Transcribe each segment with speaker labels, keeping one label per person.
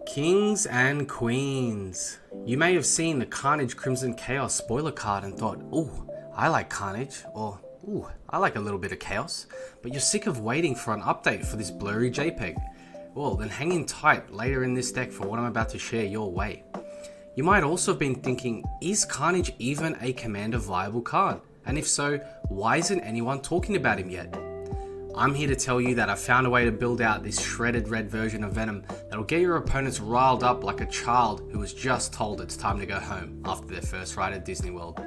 Speaker 1: Kings and Queens. You may have seen the Carnage Crimson Chaos spoiler card and thought, ooh, I like Carnage, or ooh, I like a little bit of Chaos, but you're sick of waiting for an update for this blurry JPEG. Well, then hang in tight later in this deck for what I'm about to share your way. You might also have been thinking, is Carnage even a Commander viable card? And if so, why isn't anyone talking about him yet? I'm here to tell you that I found a way to build out this shredded red version of Venom that'll get your opponents riled up like a child who was just told it's time to go home after their first ride at Disney World.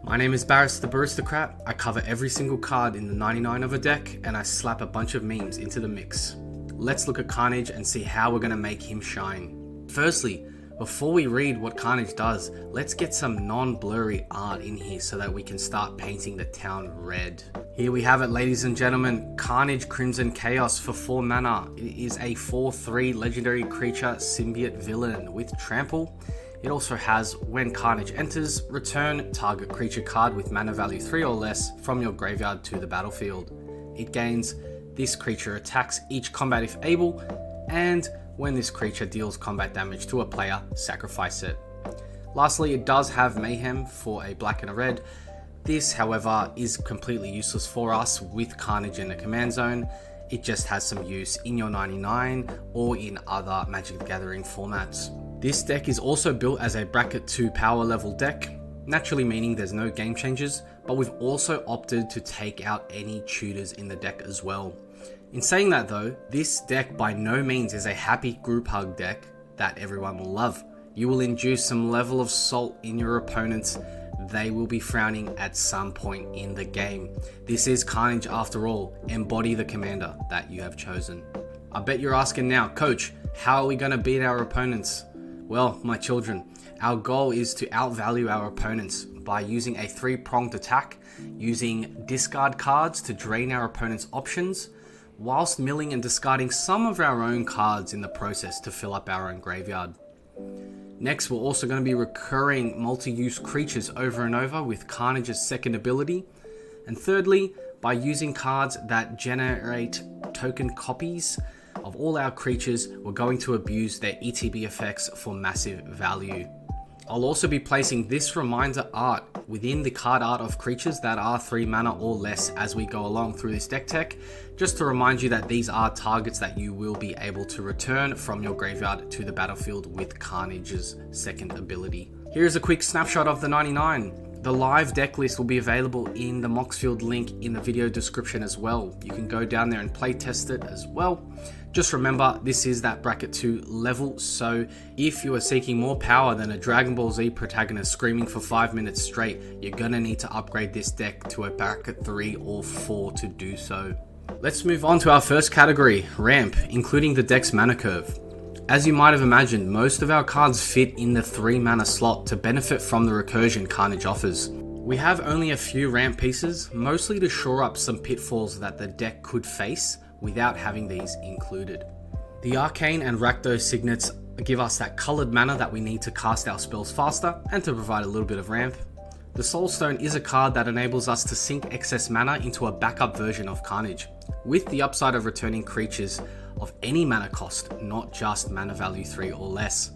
Speaker 1: My name is Barris the Baristocrat. I cover every single card in the 99 of a deck and I slap a bunch of memes into the mix. Let's look at Carnage and see how we're going to make him shine. Firstly, before we read what Carnage does, let's get some non-blurry art in here so that we can start painting the town red. Here we have it, ladies and gentlemen, Carnage Crimson Chaos for 4 mana. It is a 4/3 legendary creature symbiote villain with trample. It also has, when Carnage enters, return target creature card with mana value 3 or less from your graveyard to the battlefield. It gains, this creature attacks each combat if able, and when this creature deals combat damage to a player, sacrifice it. Lastly, it does have Mayhem for a black and a red. This, however, is completely useless for us with Carnage in the command zone. It just has some use in your 99 or in other Magic the Gathering formats. This deck is also built as a bracket 2 power level deck, naturally meaning there's no game changers, but we've also opted to take out any tutors in the deck as well. In saying that though, this deck by no means is a happy group hug deck that everyone will love. You will induce some level of salt in your opponents. They will be frowning at some point in the game. This is Carnage after all. Embody the commander that you have chosen. I bet you're asking now, Coach, how are we going to beat our opponents? Well, my children, our goal is to outvalue our opponents by using a 3-pronged attack, using discard cards to drain our opponent's options, whilst milling and discarding some of our own cards in the process to fill up our own graveyard. Next, we're also going to be recurring multi-use creatures over and over with Carnage's second ability. And thirdly, by using cards that generate token copies of all our creatures, we're going to abuse their ETB effects for massive value. I'll also be placing this reminder art within the card art of creatures that are 3 mana or less as we go along through this deck tech, just to remind you that these are targets that you will be able to return from your graveyard to the battlefield with Carnage's second ability. Here's a quick snapshot of the 99. The live deck list will be available in the Moxfield link in the video description as well. You can go down there and play test it as well. Just remember, this is that bracket 2 level, so if you are seeking more power than a Dragon Ball Z protagonist screaming for 5 minutes straight, you're gonna need to upgrade this deck to a bracket 3 or 4 to do so. Let's move on to our first category, ramp, including the deck's mana curve. As you might have imagined, most of our cards fit in the 3 mana slot to benefit from the recursion Carnage offers. We have only a few ramp pieces, mostly to shore up some pitfalls that the deck could face without having these included. The Arcane and Rakdos signets give us that coloured mana that we need to cast our spells faster and to provide a little bit of ramp. The Soulstone is a card that enables us to sink excess mana into a backup version of Carnage, with the upside of returning creatures of any mana cost, not just mana value 3 or less.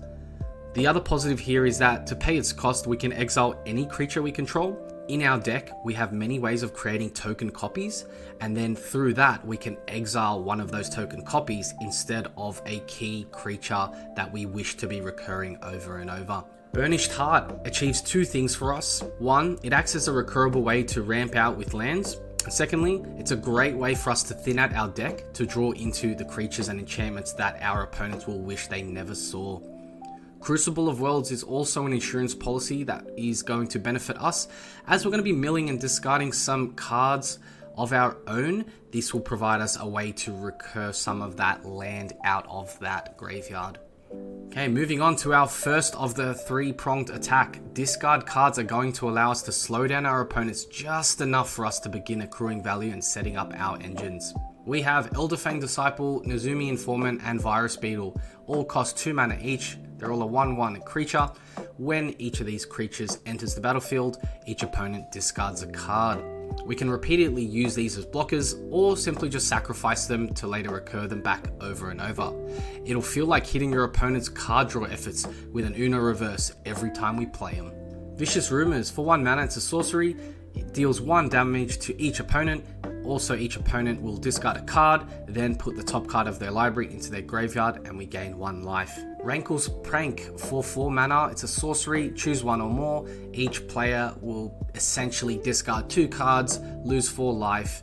Speaker 1: The other positive here is that to pay its cost, we can exile any creature we control. In our deck, we have many ways of creating token copies, and then through that, we can exile one of those token copies instead of a key creature that we wish to be recurring over and over. Burnished Heart achieves 2 things for us. One, it acts as a recurable way to ramp out with lands. And secondly, it's a great way for us to thin out our deck to draw into the creatures and enchantments that our opponents will wish they never saw. Crucible of Worlds is also an insurance policy that is going to benefit us, as we're going to be milling and discarding some cards of our own. This will provide us a way to recur some of that land out of that graveyard. Okay, moving on to our first of the 3-pronged attack. Discard cards are going to allow us to slow down our opponents just enough for us to begin accruing value and setting up our engines. We have Elderfang Disciple, Nezumi Informant, and Virus Beetle. All cost 2 mana each. They're all a 1/1 creature. When each of these creatures enters the battlefield, each opponent discards a card. We can repeatedly use these as blockers or simply just sacrifice them to later recur them back over and over. It'll feel like hitting your opponent's card draw efforts with an Uno reverse every time we play them. Vicious Rumors, for 1 mana, it's a sorcery. It deals 1 damage to each opponent. Also, each opponent will discard a card, then put the top card of their library into their graveyard, and we gain 1 life. Rankle's Prank, for 4 mana, it's a sorcery, choose 1 or more. Each player will essentially discard 2 cards, lose 4 life,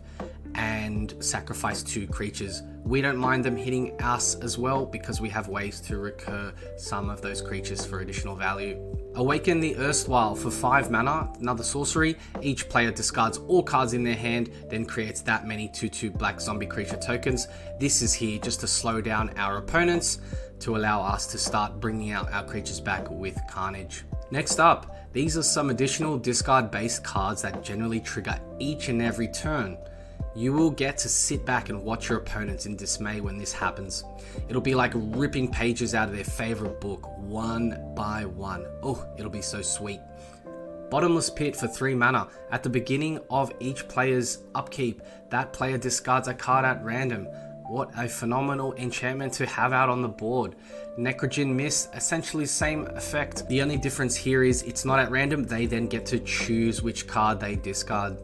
Speaker 1: and sacrifice 2 creatures. We don't mind them hitting us as well because we have ways to recur some of those creatures for additional value. Awaken the Erstwhile, for 5 mana, another sorcery. Each player discards all cards in their hand, then creates that many 2/2 black zombie creature tokens. This is here just to slow down our opponents to allow us to start bringing out our creatures back with Carnage. Next up, these are some additional discard based cards that generally trigger each and every turn. You will get to sit back and watch your opponents in dismay when this happens. It'll be like ripping pages out of their favorite book, one by one. Oh, it'll be so sweet. Bottomless Pit, for 3 mana. At the beginning of each player's upkeep, that player discards a card at random. What a phenomenal enchantment to have out on the board. Necrogen Mist, essentially same effect. The only difference here is it's not at random. They then get to choose which card they discard.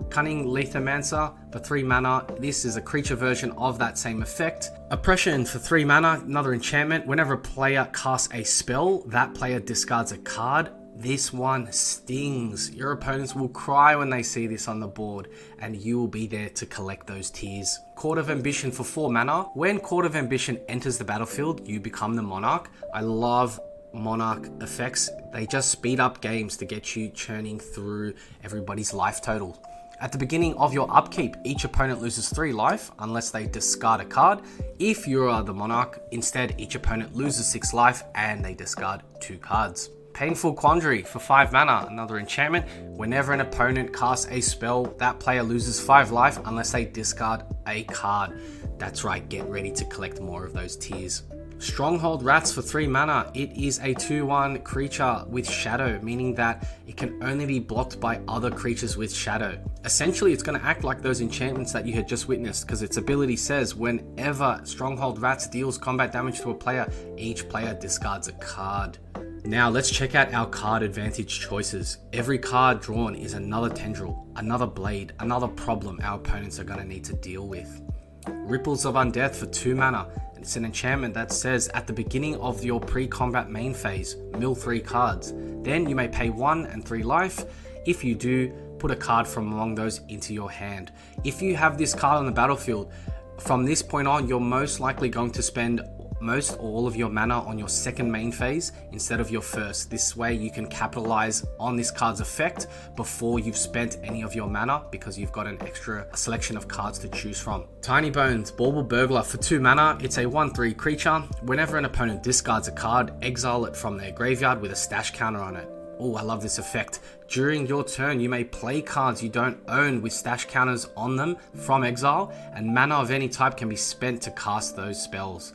Speaker 1: Cunning Lethomancer, for 3 mana. This is a creature version of that same effect. Oppression, for 3 mana, another enchantment. Whenever a player casts a spell, that player discards a card. This one stings. Your opponents will cry when they see this on the board, and you will be there to collect those tears. Court of Ambition, for 4 mana. When Court of Ambition enters the battlefield, you become the monarch. I love monarch effects. They just speed up games to get you churning through everybody's life total. At the beginning of your upkeep, each opponent loses 3 life unless they discard a card. If you are the monarch, instead each opponent loses 6 life and they discard 2 cards. Painful Quandary, for 5 mana, another enchantment. Whenever an opponent casts a spell, that player loses 5 life unless they discard a card. That's right, get ready to collect more of those tears. Stronghold Rats, for 3 mana. It is a 2/1 creature with shadow, meaning that it can only be blocked by other creatures with shadow. Essentially, it's going to act like those enchantments that you had just witnessed, because its ability says whenever Stronghold Rats deals combat damage to a player, each player discards a card. Now let's check out our card advantage choices. Every card drawn is another tendril, another blade, another problem our opponents are going to need to deal with. Ripples of Undeath, for 2 mana. It's an enchantment that says at the beginning of your pre-combat main phase, mill 3 cards. Then you may pay 1 and 3 life. If you do, put a card from among those into your hand. If you have this card on the battlefield, from this point on, you're most likely going to spend most or all of your mana on your second main phase instead of your first. This way you can capitalize on this card's effect before you've spent any of your mana, because you've got an extra selection of cards to choose from. Tiny Bones, Bauble Burglar, for 2 mana. It's a 1/3 creature. Whenever an opponent discards a card, exile it from their graveyard with a stash counter on it. Oh, I love this effect. During your turn, you may play cards you don't own with stash counters on them from exile, and mana of any type can be spent to cast those spells.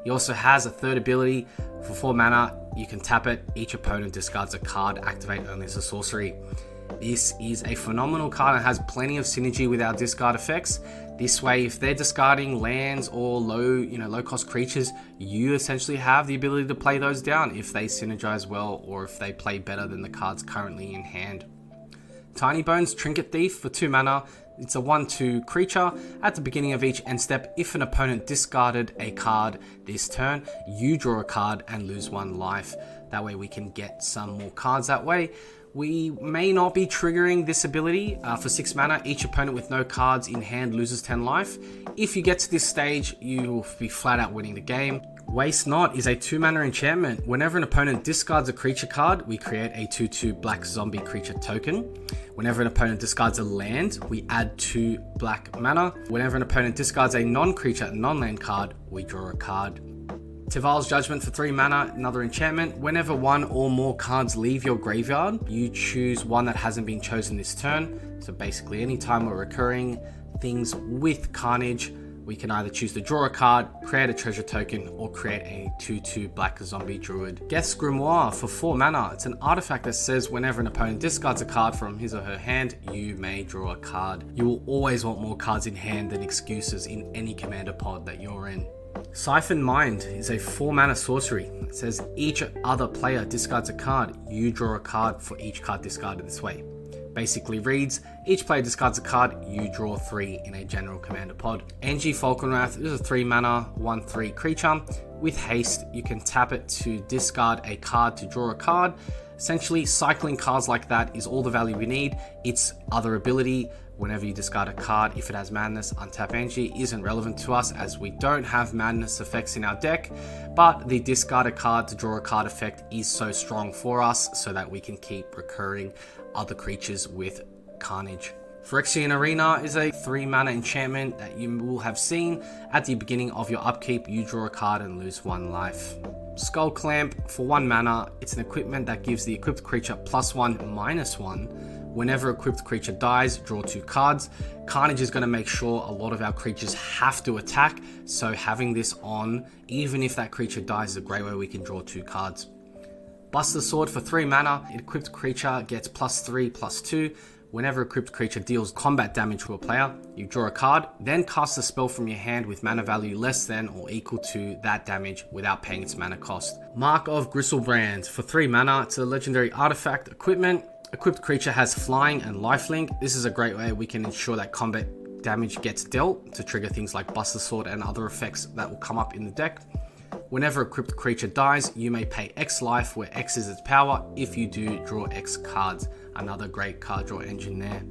Speaker 1: He also has a third ability. For 4 mana, you can tap it. Each opponent discards a card, activate only as a sorcery. This is a phenomenal card and has plenty of synergy with our discard effects. This way, if they're discarding lands or low cost creatures, you essentially have the ability to play those down if they synergize well or if they play better than the cards currently in hand. Tiny Bones, Trinket Thief, for 2 mana. It's a 1/2 creature. At the beginning of each end step, if an opponent discarded a card this turn, you draw a card and lose 1 life. That way we can get some more cards that way. We may not be triggering this ability. For 6 mana, each opponent with no cards in hand loses 10 life. If you get to this stage, you will be flat out winning the game. Waste Not is a 2 mana enchantment. Whenever an opponent discards a creature card, we create a 2/2 black zombie creature token. Whenever an opponent discards a land, we add 2 black mana. Whenever an opponent discards a non-creature, non-land card, we draw a card. Tival's Judgment, for 3 mana, another enchantment. Whenever 1 or more cards leave your graveyard, you choose one that hasn't been chosen this turn. So basically anytime we're recurring things with Carnage, We can either choose to draw a card, create a treasure token, or create a 2/2 black zombie druid. Geth's Grimoire for 4 mana. It's an artifact that says whenever an opponent discards a card from his or her hand, you may draw a card. You will always want more cards in hand than excuses in any commander pod that you're in. Siphon Mind is a 4 mana sorcery. It says each other player discards a card, you draw a card for each card discarded this way. Basically reads, each player discards a card, you draw 3 in a general commander pod. Angie Falconwrath is a 3 mana, 1/3 creature. With haste, you can tap it to discard a card to draw a card. Essentially, cycling cards like that is all the value we need. Its other ability, whenever you discard a card, if it has madness, untap Angie, isn't relevant to us as we don't have madness effects in our deck, but the discard a card to draw a card effect is so strong for us so that we can keep recurring other creatures with Carnage. Phyrexian Arena is a 3 mana enchantment that you will have seen at the beginning of your upkeep. You draw a card and lose 1 life. Skull Clamp for 1 mana. It's an equipment that gives the equipped creature +1/-1. Whenever equipped creature dies, draw 2 cards. Carnage is going to make sure a lot of our creatures have to attack, so having this on, even if that creature dies, is a great way we can draw 2 cards. Buster Sword for 3 mana. Equipped creature gets +3/+2. Whenever equipped creature deals combat damage to a player, you draw a card, then cast a spell from your hand with mana value less than or equal to that damage without paying its mana cost. Mark of Gristlebrand for 3 mana. It's a legendary artifact equipment. Equipped creature has flying and lifelink. This is a great way we can ensure that combat damage gets dealt to trigger things like Buster Sword and other effects that will come up in the deck. Whenever a equipped creature dies, you may pay X life, where X is its power. If you do, draw X cards. Another great card draw engine there.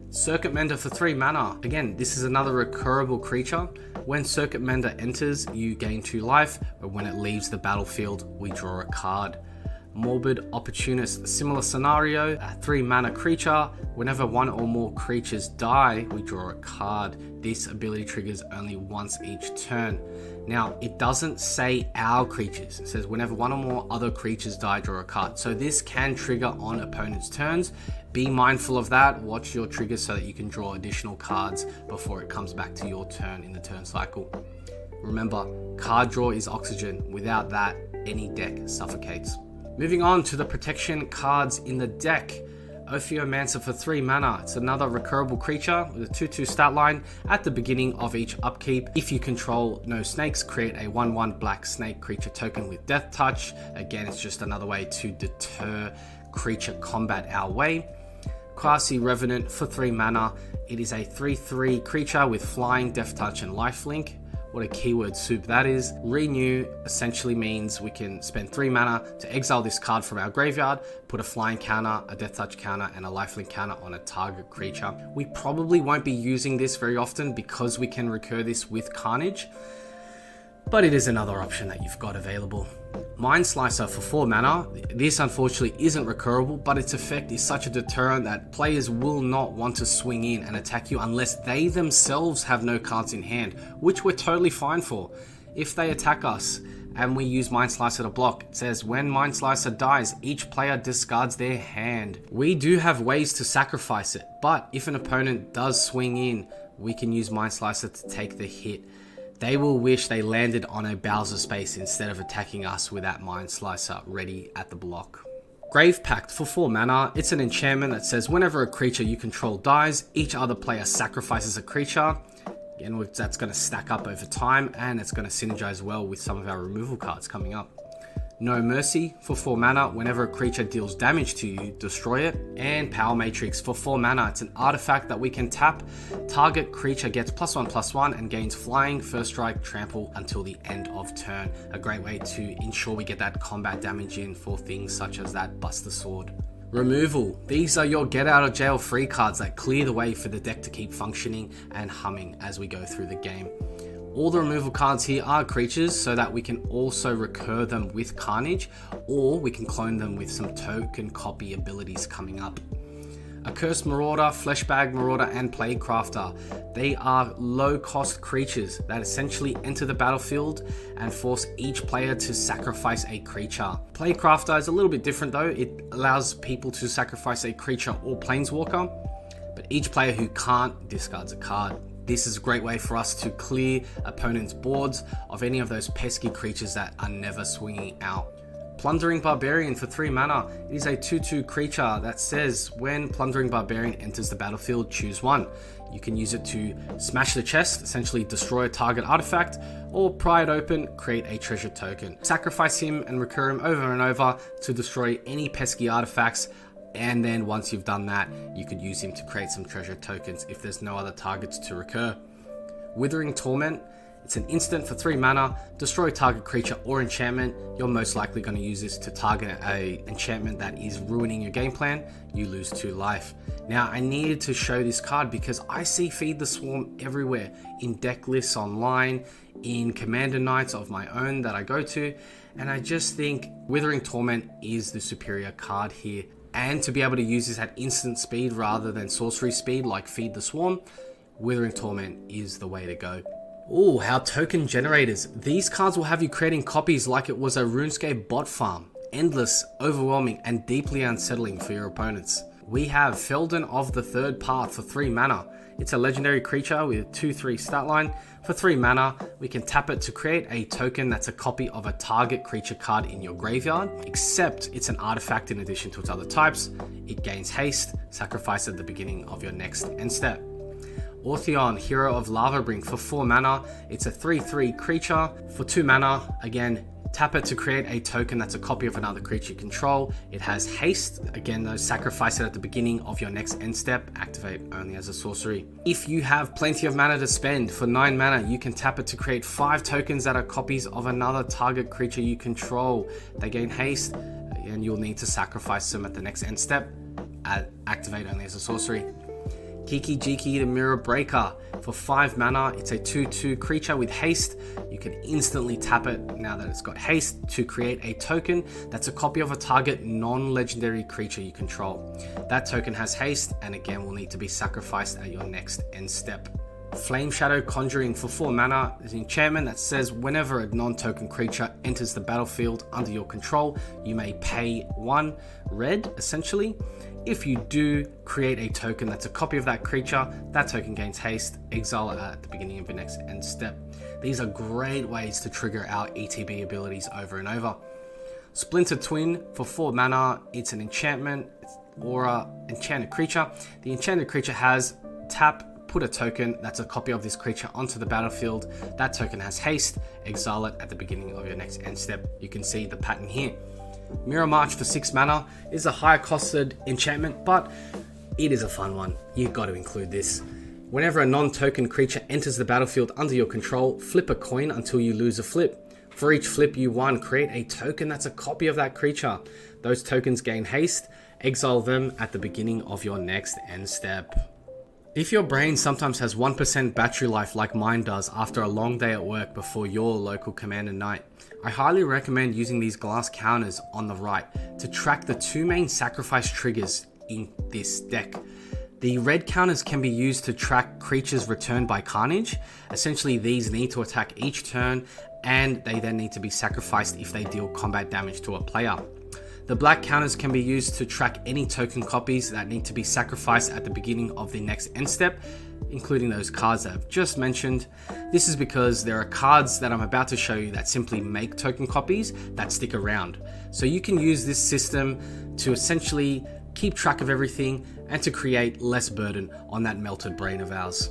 Speaker 1: Circuit Mender for 3 mana. Again, this is another recurrable creature. When Circuit Mender enters, you gain 2 life, but when it leaves the battlefield, we draw a card. Morbid Opportunist, similar scenario, a 3 mana creature. Whenever 1 or more creatures die, we draw a card. This ability triggers only once each turn. Now, it doesn't say our creatures. It says whenever 1 or more other creatures die, draw a card. So this can trigger on opponents' turns. Be mindful of that. Watch your triggers so that you can draw additional cards before it comes back to your turn in the turn cycle. Remember, card draw is oxygen. Without that, any deck suffocates. Moving on to the protection cards in the deck. Ophiomancer for 3 mana. It's another recurable creature with a 2/2 stat line. At the beginning of each upkeep, if you control no snakes, create a 1/1 black snake creature token with Death Touch. Again, it's just another way to deter creature combat our way. Quasi Revenant for 3 mana. It is a 3/3 creature with flying, Death Touch, and lifelink. What a keyword soup that is. Renew essentially means we can spend 3 mana to exile this card from our graveyard, put a flying counter, a death touch counter, and a lifelink counter on a target creature. We probably won't be using this very often because we can recur this with Carnage, but it is another option that you've got available. Mind Slicer for 4 mana. This unfortunately isn't recurable, but its effect is such a deterrent that players will not want to swing in and attack you unless they themselves have no cards in hand, which we're totally fine for. If they attack us and we use Mind Slicer to block, it says when Mind Slicer dies, each player discards their hand. We do have ways to sacrifice it, but if an opponent does swing in, we can use Mind Slicer to take the hit. They will wish they landed on a Bowser space instead of attacking us with that Mind Slicer ready at the block. Grave Pact for 4 mana. It's an enchantment that says whenever a creature you control dies, each other player sacrifices a creature. Again, that's going to stack up over time and it's going to synergize well with some of our removal cards coming up. No Mercy for 4 mana. Whenever a creature deals damage to you, destroy it. And Power Matrix for 4 mana. It's an artifact that we can tap. Target creature gets +1/+1 and gains flying, first strike, trample until the end of turn. A great way to ensure we get that combat damage in for things such as that Buster Sword. Removal. These are your get out of jail free cards that clear the way for the deck to keep functioning and humming as we go through the game. All the removal cards here are creatures so that we can also recur them with Carnage, or we can clone them with some token copy abilities coming up. Accursed Marauder, Fleshbag Marauder, and Plaguecrafter. They are low cost creatures that essentially enter the battlefield and force each player to sacrifice a creature. Plaguecrafter is a little bit different though. It allows people to sacrifice a creature or planeswalker, but each player who can't discards a card. This is a great way for us to clear opponents' boards of any of those pesky creatures that are never swinging out. Plundering Barbarian for 3 mana. It is a 2/2 creature that says when Plundering Barbarian enters the battlefield, choose one. You can use it to smash the chest, essentially destroy a target artifact, or pry it open, create a treasure token. Sacrifice him and recur him over and over to destroy any pesky artifacts, and then once you've done that, you could use him to create some treasure tokens if there's no other targets to recur. Withering Torment. It's an instant for 3 mana, destroy target creature or enchantment. You're most likely going to use this to target a enchantment that is ruining your game plan. You lose 2 life. Now, I needed to show this card because I see Feed the Swarm everywhere, in deck lists online, in Commander nights of my own that I go to, and I just think Withering Torment is the superior card here. And to be able to use this at instant speed rather than sorcery speed like Feed the Swarm, Withering Torment is the way to go. Oh, our token generators. These cards will have you creating copies like it was a RuneScape bot farm. Endless, overwhelming, and deeply unsettling for your opponents. We have Felden of the Third Path for 3 mana. It's a legendary creature with a 2/3 stat line. For 3 mana, we can tap it to create a token that's a copy of a target creature card in your graveyard, except it's an artifact in addition to its other types. It gains haste, sacrifice at the beginning of your next end step. Ortheon, Hero of Lavabrink for 4 mana. It's a 3/3 creature. For 2 mana, again, tap it to create a token that's a copy of another creature you control. It has haste. Again, though, sacrifice it at the beginning of your next end step. Activate only as a sorcery. If you have plenty of mana to spend, for 9 mana, you can tap it to create 5 tokens that are copies of another target creature you control. They gain haste, and you'll need to sacrifice them at the next end step. Activate only as a sorcery. Kiki Jiki the Mirror Breaker for 5 mana. It's a 2/2 creature with haste. You can instantly tap it now that it's got haste to create a token that's a copy of a target non-legendary creature you control. That token has haste and again will need to be sacrificed at your next end step. Flame Shadow Conjuring for 4 mana is an enchantment that says whenever a non-token creature enters the battlefield under your control, you may pay 1 red essentially. If you do, create a token that's a copy of that creature. That token gains haste. Exile it at the beginning of your next end step. These are great ways to trigger our ETB abilities over and over. Splinter Twin for 4 mana. It's an enchantment or an enchanted creature. The enchanted creature has tap, put a token that's a copy of this creature onto the battlefield. That token has haste. Exile it at the beginning of your next end step. You can see the pattern here. Mirror March for 6 mana is a higher costed enchantment, but it is a fun one. You've got to include this. Whenever a non-token creature enters the battlefield under your control, flip a coin until you lose a flip. For each flip you won, create a token that's a copy of that creature. Those tokens gain haste. Exile them at the beginning of your next end step. If your brain sometimes has 1% battery life like mine does after a long day at work before your local Commander night, I highly recommend using these glass counters on the right to track the 2 main sacrifice triggers in this deck. The red counters can be used to track creatures returned by Carnage. Essentially, these need to attack each turn and they then need to be sacrificed if they deal combat damage to a player. The black counters can be used to track any token copies that need to be sacrificed at the beginning of the next end step, including those cards that I've just mentioned. This is because there are cards that I'm about to show you that simply make token copies that stick around. So you can use this system to essentially keep track of everything and to create less burden on that melted brain of ours.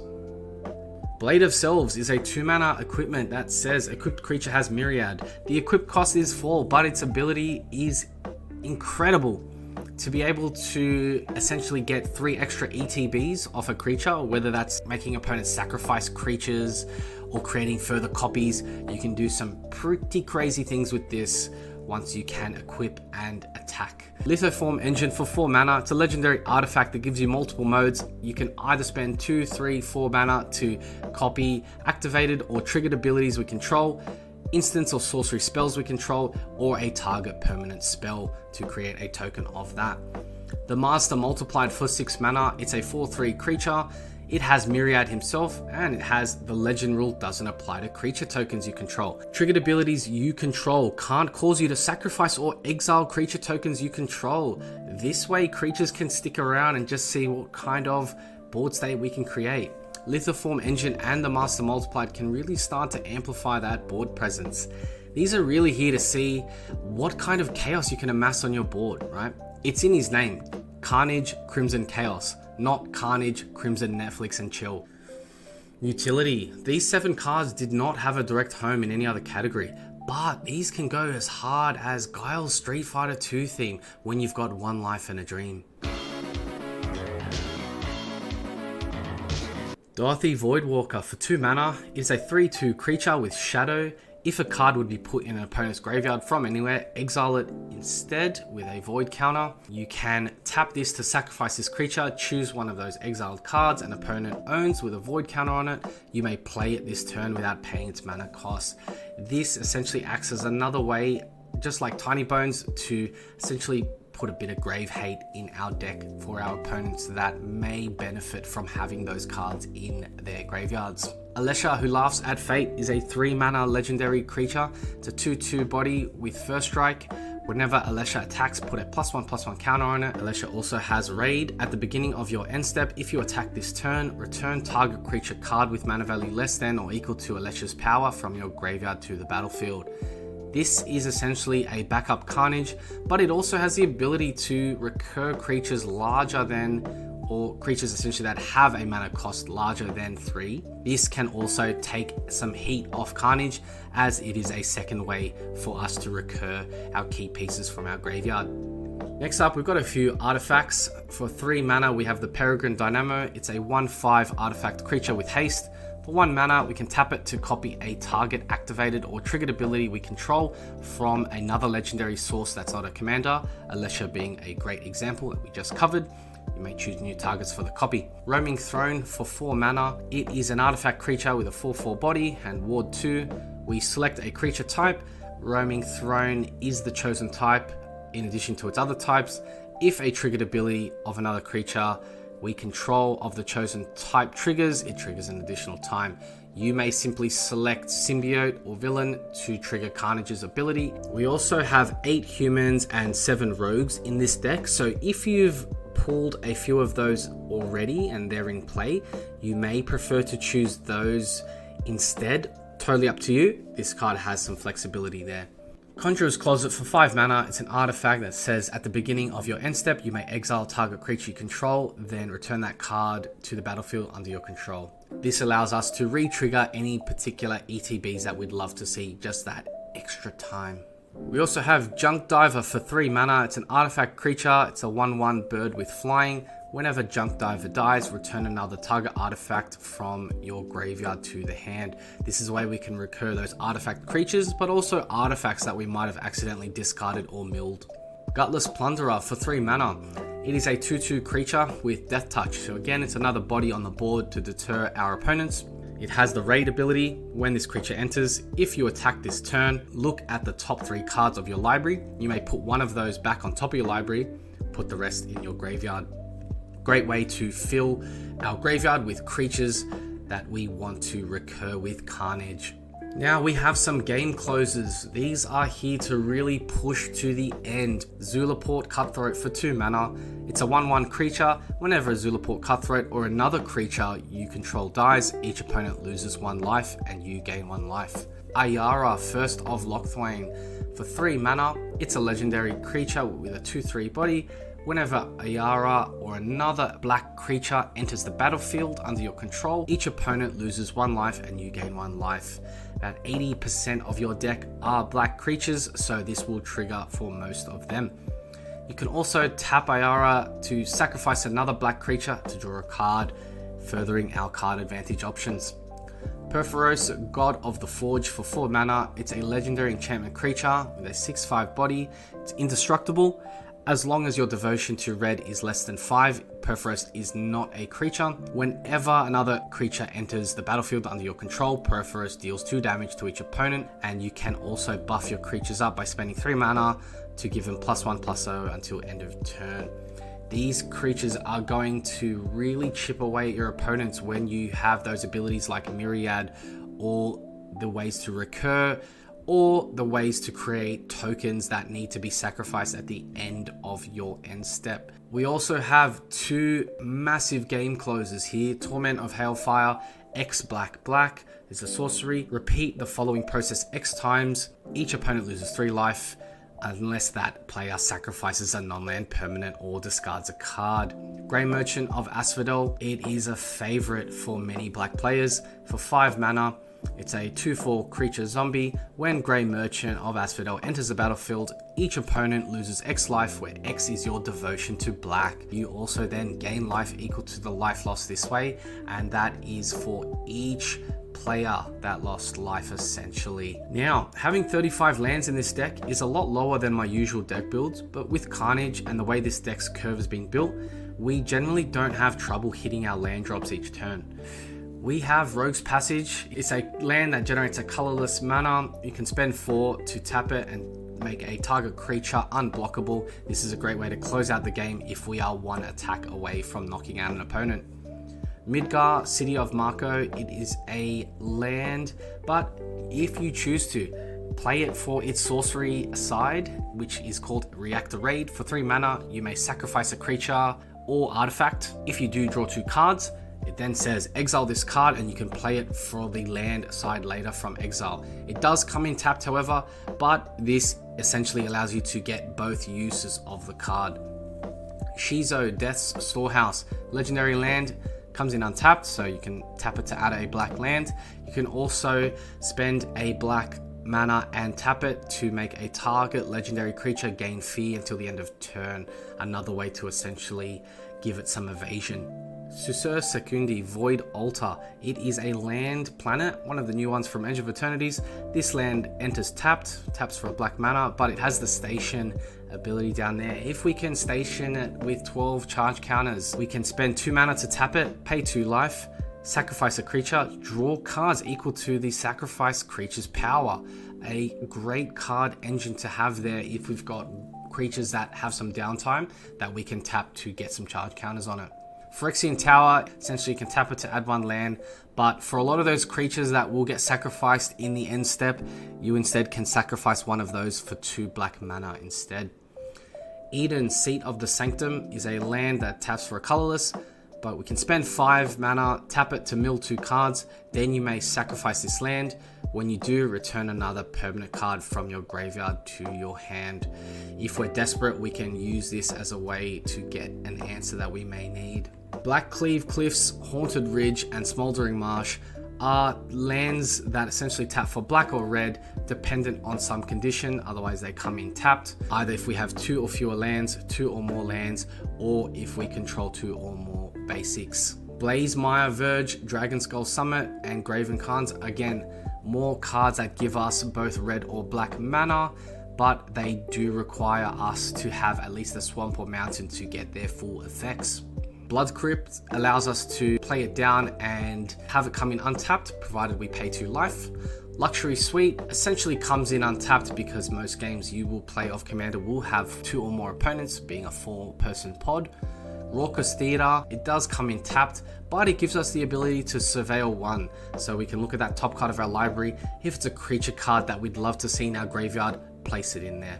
Speaker 1: Blade of Selves is a 2 mana equipment that says equipped creature has Myriad. The equip cost is 4, but its ability is incredible. To be able to essentially get 3 extra ETBs off a creature, whether that's making opponents sacrifice creatures or creating further copies, you can do some pretty crazy things with this once you can equip and attack. Lithoform Engine for 4 mana. It's a legendary artifact that gives you multiple modes. You can either spend 2, 3, 4 mana to copy activated or triggered abilities we control, instants or sorcery spells we control, or a target permanent spell to create a token of that. The Master Multiplied for 6 mana. It's a 4/3 creature. It has Myriad himself, and it has the legend rule doesn't apply to creature tokens you control. Triggered abilities you control can't cause you to sacrifice or exile creature tokens you control. This way creatures can stick around and just see what kind of board state we can create. Lithoform Engine and the Master Multiplied can really start to amplify that board presence. These are really here to see what kind of chaos you can amass on your board, right? It's in his name, Carnage, Crimson Chaos, not Carnage, Crimson Netflix and Chill. Utility. These 7 cards did not have a direct home in any other category, but these can go as hard as Guile's Street Fighter 2 theme when you've got 1 life and a dream. Dorothy Voidwalker for 2 mana is a 3/2 creature with Shadow. If a card would be put in an opponent's graveyard from anywhere, exile it instead with a void counter. You can tap this to sacrifice this creature, choose one of those exiled cards an opponent owns with a void counter on it. You may play it this turn without paying its mana cost. This essentially acts as another way, just like Tiny Bones, to essentially put a bit of grave hate in our deck for our opponents that may benefit from having those cards in their graveyards. Alesha, Who Laughs at Fate, is a 3 mana legendary creature. It's a 2/2 body with first strike. Whenever Alesha attacks, put a +1/+1 counter on it. Alesha also has Raid. At the beginning of your end step, if you attack this turn, return target creature card with mana value less than or equal to Alesha's power from your graveyard to the battlefield. This is essentially a backup Carnage, but it also has the ability to recur creatures larger than, or creatures essentially that have a mana cost larger than 3. This can also take some heat off Carnage, as it is a second way for us to recur our key pieces from our graveyard. Next up, we've got a few artifacts. For 3 mana, we have the Peregrine Dynamo. It's a 1/5 artifact creature with haste. For 1 mana, we can tap it to copy a target activated or triggered ability we control from another legendary source that's not a commander, Alesha being a great example that we just covered. You may choose new targets for the copy. Roaming Throne for 4 mana. It is an artifact creature with a 4/4 body and ward 2. We select a creature type. Roaming Throne is the chosen type in addition to its other types. If a triggered ability of another creature we control of the chosen type triggers, it triggers an additional time. You may simply select Symbiote or Villain to trigger Carnage's ability. We also have 8 humans and 7 rogues in this deck, so if you've pulled a few of those already and they're in play, you may prefer to choose those instead. Totally up to you. This card has some flexibility there. Conjurer's Closet for 5 mana. It's an artifact that says at the beginning of your end step, you may exile target creature you control, then return that card to the battlefield under your control. This allows us to re-trigger any particular ETBs that we'd love to see, just that extra time. We also have Junk Diver for 3 mana. It's an artifact creature. It's a 1/1 bird with flying. Whenever Junk Diver dies, return another target artifact from your graveyard to the hand. This is a way we can recur those artifact creatures, but also artifacts that we might have accidentally discarded or milled. Gutless Plunderer for 3 mana. It is a 2/2 creature with Death Touch. So again, it's another body on the board to deter our opponents. It has the Raid ability. When this creature enters, if you attack this turn, look at the top 3 cards of your library. You may put one of those back on top of your library, put the rest in your graveyard. Great way to fill our graveyard with creatures that we want to recur with Carnage. Now we have some game closers. These are here to really push to the end. Zulaport Cutthroat for 2 mana. It's a 1/1 creature. Whenever a Zulaport Cutthroat or another creature you control dies, each opponent loses 1 life and you gain 1 life. Ayara, First of Locthwain for 3 mana. It's a legendary creature with a 2/3 body. Whenever Ayara or another black creature enters the battlefield under your control, each opponent loses 1 life and you gain 1 life. About 80% of your deck are black creatures, so this will trigger for most of them. You can also tap Ayara to sacrifice another black creature to draw a card, furthering our card advantage options. Perforos, God of the Forge for 4 mana. It's a legendary enchantment creature with a 6/5 body. It's indestructible. As long as your devotion to red is less than 5, Perforos is not a creature. Whenever another creature enters the battlefield under your control, Perforos deals 2 damage to each opponent, and you can also buff your creatures up by spending 3 mana to give them +1/+0 until end of turn. These creatures are going to really chip away at your opponents when you have those abilities like Myriad, or the ways to recur, or the ways to create tokens that need to be sacrificed at the end of your end step. We also have two massive game closers here. Torment of Hailfire, X black black is a sorcery. Repeat the following process X times. Each opponent loses 3 life unless that player sacrifices a non-land permanent or discards a card. Grey Merchant of Asphodel, it is a favorite for many black players. For 5 mana, it's a 2/4 creature zombie. When Grey Merchant of Asphodel enters the battlefield, each opponent loses X life, where X is your devotion to black. You also then gain life equal to the life lost this way, and that is for each player that lost life essentially. Now, having 35 lands in this deck is a lot lower than my usual deck builds, but with Carnage and the way this deck's curve has been built, we generally don't have trouble hitting our land drops each turn. We have Rogue's Passage. It's a land that generates a colorless mana. You can spend 4 to tap it and make a target creature unblockable. This is a great way to close out the game if we are 1 attack away from knocking out an opponent. Midgar, City of Marco, it is a land, but if you choose to, play it for its sorcery side, which is called Reactor Raid. For 3 mana, you may sacrifice a creature or artifact. If you do draw 2 cards, it then says exile this card and you can play it for the land side later from exile. It does come in tapped however, but this essentially allows you to get both uses of the card. Shizo, Death's Storehouse, legendary land, comes in untapped, so you can tap it to add a black land. You can also spend a black mana and tap it to make a target legendary creature gain fear until the end of turn. Another way to essentially give it some evasion. Susur Secundi, Void Altar. It is a land planet, one of the new ones from Edge of Eternities. This land enters taps for a black mana, but it has the station ability down there. If we can station it with 12 charge counters, we can spend 2 mana to tap it, pay 2 life, sacrifice a creature, draw cards equal to the sacrificed creature's power. A great card engine to have there if we've got creatures that have some downtime that we can tap to get some charge counters on it. Phyrexian Tower, essentially you can tap it to add 1 land, but for a lot of those creatures that will get sacrificed in the end step, you instead can sacrifice one of those for 2 black mana instead. Eden, Seat of the Sanctum, is a land that taps for a colorless, but we can spend 5 mana, tap it to mill 2 cards, then you may sacrifice this land. When you do, return another permanent card from your graveyard to your hand. If we're desperate, we can use this as a way to get an answer that we may need. Blackcleave Cliffs, Haunted Ridge, and Smoldering Marsh are lands that essentially tap for black or red, dependent on some condition. Otherwise, they come in tapped, either if we have 2 or fewer lands, 2 or more lands, or if we control 2 or more basics. Blazemire Verge, Dragonskull Summit, and Graven Khans, again, more cards that give us both red or black mana, but they do require us to have at least a swamp or mountain to get their full effects. Blood Crypt allows us to play it down and have it come in untapped, provided we pay 2 life. Luxury Suite essentially comes in untapped because most games you will play of Commander will have 2 or more opponents, being a 4-person pod. Raucous Theatre, it does come in tapped, but it gives us the ability to surveil 1, so we can look at that top card of our library. If it's a creature card that we'd love to see in our graveyard, place it in there.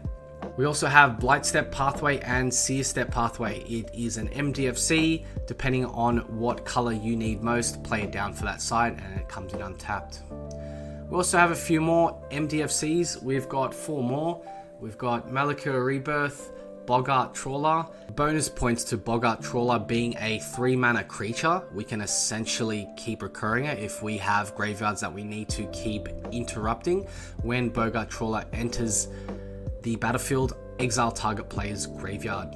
Speaker 1: We also have Blightstep Pathway and Searstep Pathway. It is an MDFC. Depending on what color you need most, play it down for that side and it comes in untapped. We also have a few more MDFCs. We've got 4 more. We've got Malakir Rebirth, Boggart Trawler. Bonus points to Boggart Trawler being a 3 mana creature. We can essentially keep recurring it if we have graveyards that we need to keep interrupting. When Boggart Trawler enters the battlefield, exile target player's graveyard.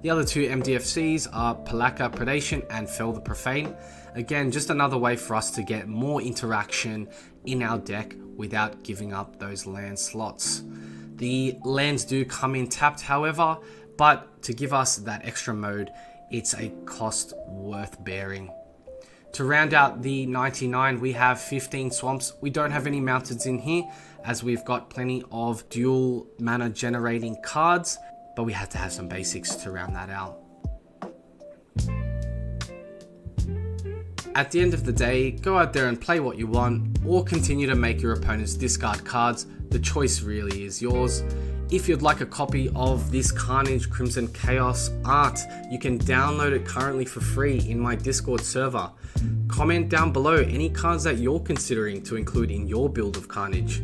Speaker 1: The other 2 MDFCs are Palaka Predation and Fell the Profane. Again, just another way for us to get more interaction in our deck without giving up those land slots. The lands do come in tapped, however, but to give us that extra mode, it's a cost worth bearing. To round out the 99, we have 15 swamps. We don't have any mountains in here, as we've got plenty of dual mana generating cards, but we had to have some basics to round that out. At the end of the day, go out there and play what you want, or continue to make your opponents discard cards. The choice really is yours. If you'd like a copy of this Carnage Crimson Chaos art, you can download it currently for free in my Discord server. Comment down below any cards that you're considering to include in your build of Carnage.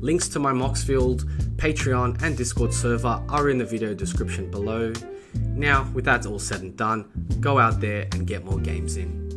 Speaker 1: Links to my Moxfield, Patreon and Discord server are in the video description below. Now, with that all said and done, go out there and get more games in.